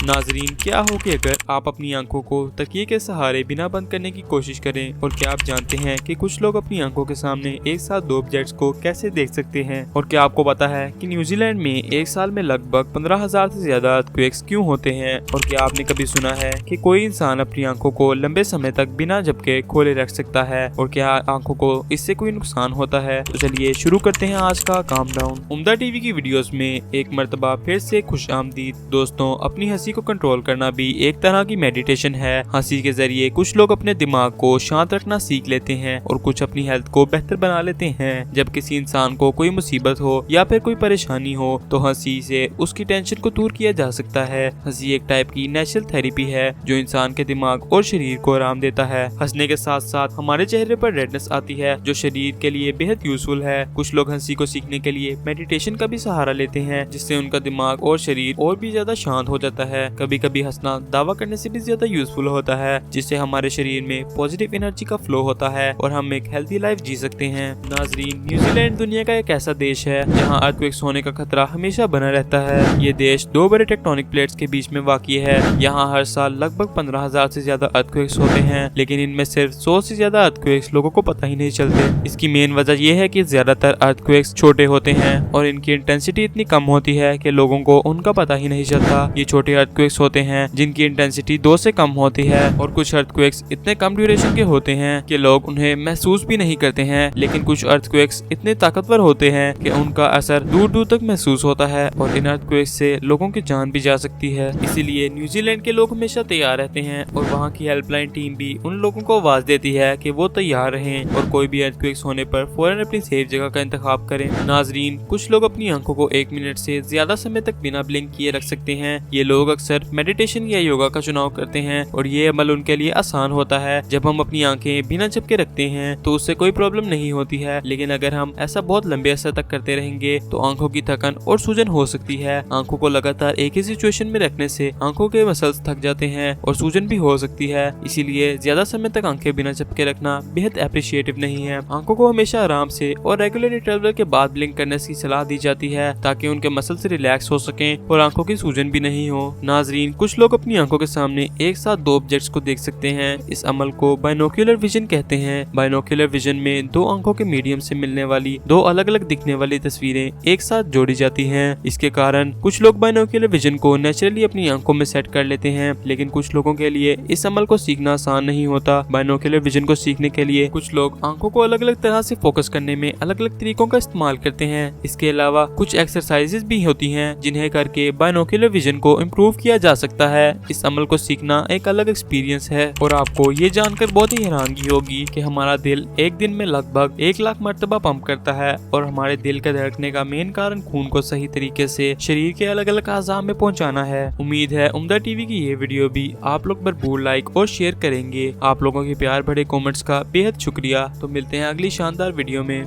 नाजरीन, क्या हो कि अगर आप अपनी आंखों को तकिए के सहारे बिना बंद करने की कोशिश करें, और क्या आप जानते हैं कि कुछ लोग अपनी आंखों के सामने एक साथ दो ऑब्जेक्ट्स को कैसे देख सकते हैं। और क्या आपको पता है कि न्यूजीलैंड में एक साल में लगभग 15,000 से ज्यादा अर्थक्वेक्स क्यों होते हैं। और क्या आपने कभी सुना है कि कोई इंसान अपनी आंखों को लंबे समय तक बिना झपके खोले रख सकता है, और क्या आंखों को इससे कोई नुकसान होता है। तो चलिए शुरू करते हैं आज का काम डाउन। उम्दा टीवी की वीडियोस में एक मर्तबा फिर से खुशामदीद। दोस्तों, अपनी हंसी को कंट्रोल करना भी एक तरह की मेडिटेशन है। हंसी के जरिए कुछ लोग अपने दिमाग को शांत रखना सीख लेते हैं और कुछ अपनी हेल्थ को बेहतर बना लेते हैं। जब किसी इंसान को कोई मुसीबत हो या फिर कोई परेशानी हो तो हंसी से उसकी टेंशन को दूर किया जा सकता है। हंसी एक टाइप की नेचुरल थेरेपी है जो इंसान के दिमाग और शरीर को आराम देता है। हंसने के साथ साथ हमारे चेहरे पर रेडनेस आती है जो शरीर के लिए बेहद यूजफुल है। कुछ लोग हंसी को सीखने के लिए मेडिटेशन का भी सहारा लेते हैं, जिससे उनका दिमाग और शरीर और भी ज्यादा शांत हो जाता है। कभी कभी हंसना दावा करने से भी ज्यादा यूजफुल होता है, जिससे हमारे शरीर में पॉजिटिव एनर्जी का फ्लो होता है और हम एक हेल्थी लाइफ जी सकते हैं। नाजरीन, न्यूजीलैंड दुनिया का एक ऐसा देश है जहां अर्थक्वेक्स होने का खतरा हमेशा बना रहता है। ये देश दो बड़े टेक्टोनिक प्लेट्स के बीच में वाक़ई है। यहाँ हर साल लगभग 15,000 से ज्यादा अर्थक्वेक्स होते हैं, लेकिन इनमें सिर्फ 100 से ज्यादा अर्थक्वेक्स लोगों को पता ही नहीं चलते। इसकी मेन वजह यह है कि ज्यादातर अर्थक्वेक्स छोटे होते हैं और इनकी इंटेंसिटी इतनी कम होती है कि लोगों को उनका पता ही नहीं चलता। ये छोटे अर्थक्वेक्स होते हैं जिनकी इंटेंसिटी 2 से कम होती है, और कुछ अर्थक्वेक्स इतने कम ड्यूरेशन के होते हैं कि लोग उन्हें महसूस भी नहीं करते हैं। लेकिन कुछ अर्थक्वेक्स इतने ताकतवर होते हैं कि उनका असर दूर दूर तक महसूस होता है और इन अर्थक्वेक्स से लोगों की जान भी जा सकती है। इसीलिए न्यूजीलैंड के लोग हमेशा तैयार रहते हैं और वहाँ की हेल्पलाइन टीम भी उन लोगों को आवाज देती है कि वो तैयार रहें और कोई भी अर्थक्वेक्स होने पर फौरन अपनी सेफ जगह का इंतखाब करें। नाजरीन, कुछ लोग अपनी आंखों को 1 मिनट से ज्यादा समय तक बिना ब्लिंक किए रख सकते हैं। ये लोग अक्सर मेडिटेशन या योगा का चुनाव करते हैं और ये अमल उनके लिए आसान होता है। जब हम अपनी आंखें बिना झपके रखते हैं तो उससे कोई प्रॉब्लम नहीं होती है, लेकिन अगर हम ऐसा बहुत लंबे अरसे तक करते रहेंगे तो आंखों की थकन और सूजन हो सकती है। आंखों को लगातार एक ही सिचुएशन में रखने से आंखों के मसल्स थक जाते हैं और सूजन भी हो सकती है। इसीलिए ज्यादा समय तक आंखें बिना झपके रखना बेहद एप्रिशिएटिव नहीं है। आंखों को हमेशा आराम से और रेगुलर इंटरवल के बाद ब्लिंक करने की सलाह दी जाती है ताकि उनके मसल्स रिलैक्स हो सकें और आंखों की सूजन भी नहीं हो। नाजरीन, कुछ लोग अपनी आंखों के सामने एक साथ दो ऑब्जेक्ट्स को देख सकते हैं। इस अमल को बाइनोक्यूलर विजन कहते हैं। बाइनोक्यूलर विजन में दो आंखों के मीडियम से मिलने वाली दो अलग अलग दिखने वाली तस्वीरें एक साथ जोड़ी जाती हैं। इसके कारण कुछ लोग बाइनोक्यूलर विजन को नेचुरली अपनी आंखों में सेट कर लेते हैं, लेकिन कुछ लोगों के लिए इस अमल को सीखना आसान नहीं होता। बाइनोक्यूलर विजन को सीखने के लिए कुछ लोग आंखों को अलग अलग तरह से फोकस करने में अलग अलग तरीकों का इस्तेमाल करते हैं। इसके अलावा कुछ एक्सरसाइजेस भी होती हैं जिन्हें करके बाइनोक्यूलर विजन को इम्प्रूव किया जा सकता है। इस अमल को सीखना एक अलग एक्सपीरियंस है और आपको ये जानकर बहुत ही हैरानगी होगी कि हमारा दिल एक दिन में लगभग 1 लाख मर्तबा पंप करता है और हमारे दिल का धड़कने का मेन कारण खून को सही तरीके से शरीर के अलग अलग अज़ा में पहुंचाना है। उम्मीद है उम्दा टीवी की ये वीडियो भी आप लोग भरपूर लाइक और शेयर करेंगे। आप लोगों के प्यार भरे कमेंट्स का बेहद शुक्रिया। तो मिलते हैं अगली शानदार वीडियो में।